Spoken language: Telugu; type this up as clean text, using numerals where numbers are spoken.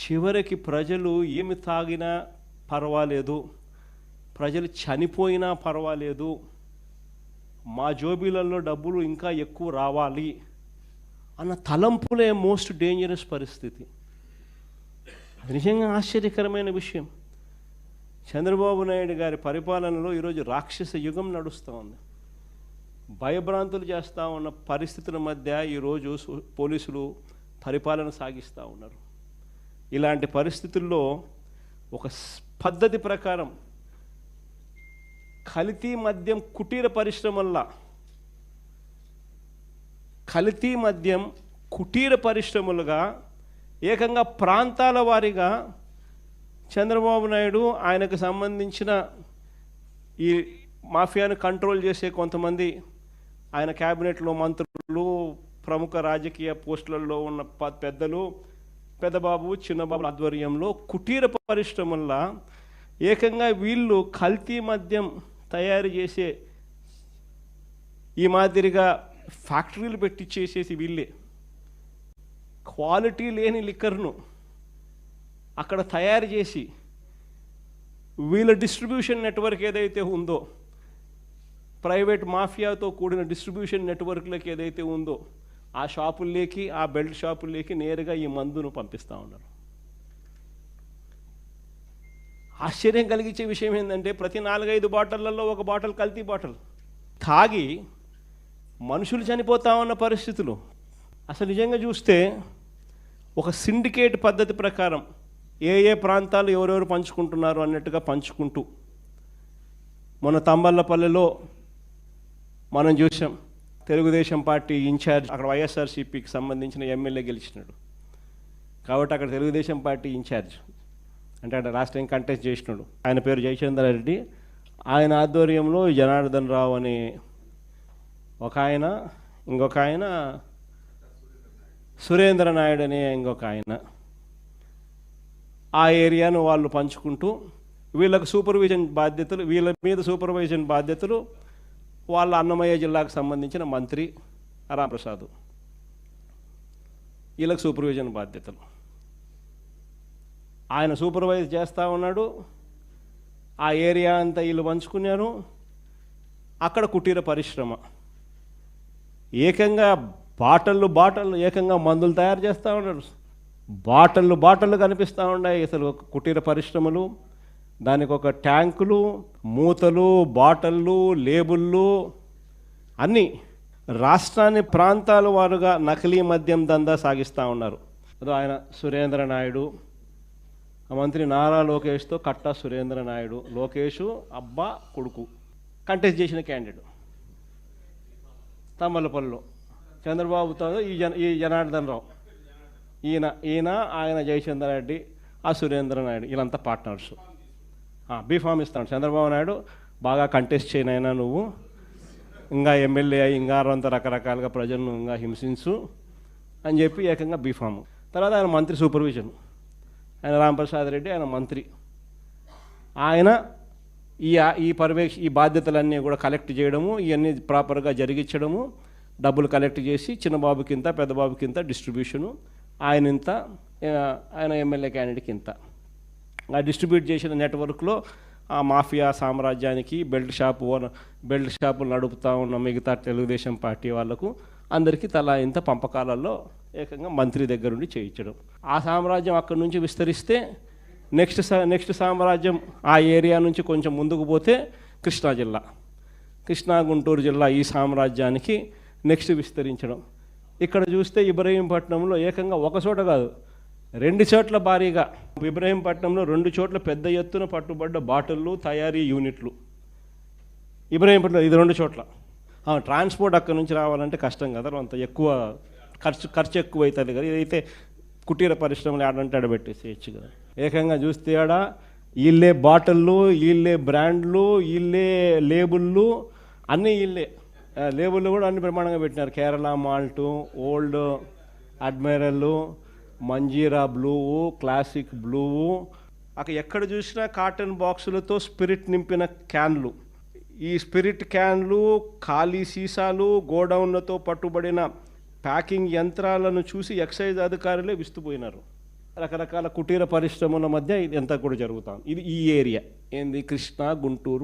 చివరికి ప్రజలు ఏమి తాగినా పర్వాలేదు, ప్రజలు చనిపోయినా పర్వాలేదు, మా జోబీలలో డబ్బులు ఇంకా ఎక్కువ రావాలి అన్న తలంపులే మోస్ట్ డేంజరస్ పరిస్థితి. అది నిజంగా ఆశ్చర్యకరమైన విషయం. చంద్రబాబు నాయుడు గారి పరిపాలనలో ఈరోజు రాక్షస యుగం నడుస్తూ ఉంది. భయభ్రాంతులు చేస్తూ ఉన్న పరిస్థితుల మధ్య ఈరోజు పోలీసులు పరిపాలన సాగిస్తూ ఉన్నారు. ఇలాంటి పరిస్థితుల్లో ఒక పద్ధతి ప్రకారం కల్తీ మద్యం కుటీర పరిశ్రమలుగా ఏకంగా ప్రాంతాల వారీగా చంద్రబాబు నాయుడు ఆయనకు సంబంధించిన ఈ మాఫియాను కంట్రోల్ చేసే కొంతమంది ఆయన క్యాబినెట్లో మంత్రులు, ప్రముఖ రాజకీయ పోస్టులలో ఉన్న పెద్దలు, పెద్దబాబు చిన్నబాబు ఆధ్వర్యంలో కుటీర పరిశ్రమల్లో ఏకంగా వీళ్ళు కల్తీ మద్యం తయారు చేసే ఈ మాదిరిగా ఫ్యాక్టరీలు పెట్టి చేసేసి వీళ్ళే క్వాలిటీ లేని లిక్కర్ను అక్కడ తయారు చేసి వీళ్ళ డిస్ట్రిబ్యూషన్ నెట్వర్క్ ఏదైతే ఉందో, ప్రైవేట్ మాఫియాతో కూడిన డిస్ట్రిబ్యూషన్ నెట్వర్క్లకి ఏదైతే ఉందో ఆ షాపుల్లోకి, ఆ బెల్ట్ షాపుల్లోకి నేరుగా ఈ మందును పంపిస్తూ ఉన్నారు. ఆశ్చర్యం కలిగించే విషయం ఏంటంటే ప్రతి 4-5 బాటిళ్లలో ఒక బాటిల్ కల్తీ బాటిల్ తాగి మనుషులు చనిపోతా ఉన్న పరిస్థితులు. అసలు నిజంగా చూస్తే ఒక సిండికేట్ పద్ధతి ప్రకారం ఏ ప్రాంతాలు ఎవరెవరు పంచుకుంటున్నారు అన్నట్టుగా పంచుకుంటూ, మన తంబళ్ళపల్లెలో మనం చూసాం, తెలుగుదేశం పార్టీ ఇన్ఛార్జ్ అక్కడ వైఎస్ఆర్సీపీకి సంబంధించిన ఎమ్మెల్యే గెలిచినాడు కాబట్టి అక్కడ తెలుగుదేశం పార్టీ ఇన్ఛార్జ్ అంటే అక్కడ లాస్ట్ టైం కంటెస్ట్ చేసినాడు, ఆయన పేరు జయచంద్ర రెడ్డి. ఆయన ఆధ్వర్యంలో జనార్దన్ రావు అనే ఒక ఆయన, ఇంకొక ఆయన సురేంద్ర నాయుడు అనే ఇంకొక ఆయన, ఆ ఏరియాను వాళ్ళు పంచుకుంటూ వీళ్ళకు సూపర్విజన్ బాధ్యతలు, వీళ్ళ మీద సూపర్విజన్ బాధ్యతలు వాళ్ళ అన్నమయ్య జిల్లాకు సంబంధించిన మంత్రి రాంప్రసాద్, వీళ్ళకు సూపర్విజన్ బాధ్యతలు. ఆయన సూపర్వైజ్ చేస్తూ ఉన్నాడు. ఆ ఏరియా అంతా వీళ్ళు పంచుకున్నారు. అక్కడ కుటీర పరిశ్రమ ఏకంగా బాటళ్ళు ఏకంగా మందులు తయారు చేస్తూ ఉన్నారు. బాటళ్ళు కనిపిస్తూ ఉన్నాయి. అసలు కుటీర పరిశ్రమలు, దానికి ఒక ట్యాంకులు, మూతలు, బాటళ్ళు, లేబుళ్ళు అన్నీ రాష్ట్రాన్ని ప్రాంతాల వారుగా నకిలీ మద్యం దందా సాగిస్తూ ఉన్నారు. అదో ఆయన సురేంద్ర నాయుడు, ఆ మంత్రి నారా లోకేష్తో కట్టా సురేంద్ర నాయుడు, లోకేష్ అబ్బా కొడుకు కంటెస్ట్ చేసిన క్యాండిడేట్ తమ్మలపల్లిలో, చంద్రబాబుతో ఈ జనార్దన్ రావు, ఈయన ఆయన జయచంద్ర రెడ్డి, ఆ సురేంద్ర నాయుడు, వీళ్ళంతా పార్ట్నర్స్. బీఫామ్ ఇస్తాడు చంద్రబాబు నాయుడు, బాగా కంటెస్ట్ చేయనైనా నువ్వు, ఇంకా ఎమ్మెల్యే అయ్యి ఇంకా అంత రకరకాలుగా ప్రజలను ఇంకా హింసించు అని చెప్పి ఏకంగా బీఫాము. తర్వాత ఆయన మంత్రి సూపర్విజన్, ఆయన రాంప్రసాద్ రెడ్డి, ఆయన మంత్రి, ఆయన ఈ బాధ్యతలన్నీ కూడా కలెక్ట్ చేయడము, ఇవన్నీ ప్రాపర్గా జరిగించడము, డబ్బులు కలెక్ట్ చేసి చిన్నబాబుకింత పెద్దబాబుకింత డిస్ట్రిబ్యూషను, ఆయన ఎమ్మెల్యే క్యాండిడేట్కి ఇంత, ఆ డిస్ట్రిబ్యూట్ చేసిన నెట్వర్క్లో ఆ మాఫియా సామ్రాజ్యానికి బెల్ట్ షాపులు నడుపుతూ ఉన్న మిగతా తెలుగుదేశం పార్టీ వాళ్లకు అందరికీ తలా ఇంత పంపకాలలో ఏకంగా మంత్రి దగ్గరుండి చేయించడం. ఆ సామ్రాజ్యం అక్కడి నుంచి విస్తరిస్తే నెక్స్ట్ సామ్రాజ్యం ఆ ఏరియా నుంచి కొంచెం ముందుకు పోతే కృష్ణా గుంటూరు జిల్లా ఈ సామ్రాజ్యానికి నెక్స్ట్ విస్తరించడం. ఇక్కడ చూస్తే ఇబ్రహీంపట్నంలో ఏకంగా ఒక చోట కాదు 2 చోట్ల భారీగా, ఇబ్రహీంపట్నంలో 2 చోట్ల పెద్ద ఎత్తున పట్టుబడ్డ బాటిళ్ళు, తయారీ యూనిట్లు. ఇబ్రహీంపట్నం ఇది 2 చోట్ల. ట్రాన్స్పోర్ట్ అక్కడి నుంచి రావాలంటే కష్టం కదా, అంత ఎక్కువ ఖర్చు ఎక్కువ అవుతుంది కదా. ఇదైతే కుటీర పరిశ్రమలు ఆడంటే ఆడబెట్టేసేయచ్చు కదా. ఏకంగా చూస్తే ఆడ వీళ్ళే బాటిళ్ళు, వీళ్ళే బ్రాండ్లు, వీళ్ళే లేబుళ్ళు, అన్నీ వీళ్ళే. లేబుళ్ళు కూడా అన్ని ప్రమాణంగా పెట్టినారు. Kerala malt, old admiral, Manjeera blue, classic blue, అక్కడ ఎక్కడ చూసినా కాటన్ బాక్సులతో స్పిరిట్ నింపిన క్యాన్లు. ఈ స్పిరిట్ క్యాన్లు, ఖాళీ సీసాలు, గోడౌన్లతో పట్టుబడిన ప్యాకింగ్ యంత్రాలను చూసి ఎక్సైజ్ అధికారులే విస్తుపోయినారు. రకరకాల కుటీర పరిశ్రమల మధ్య ఇది అంతా కూడా జరుగుతాం. ఇది ఈ ఏరియా ఏంది, కృష్ణా, గుంటూరు,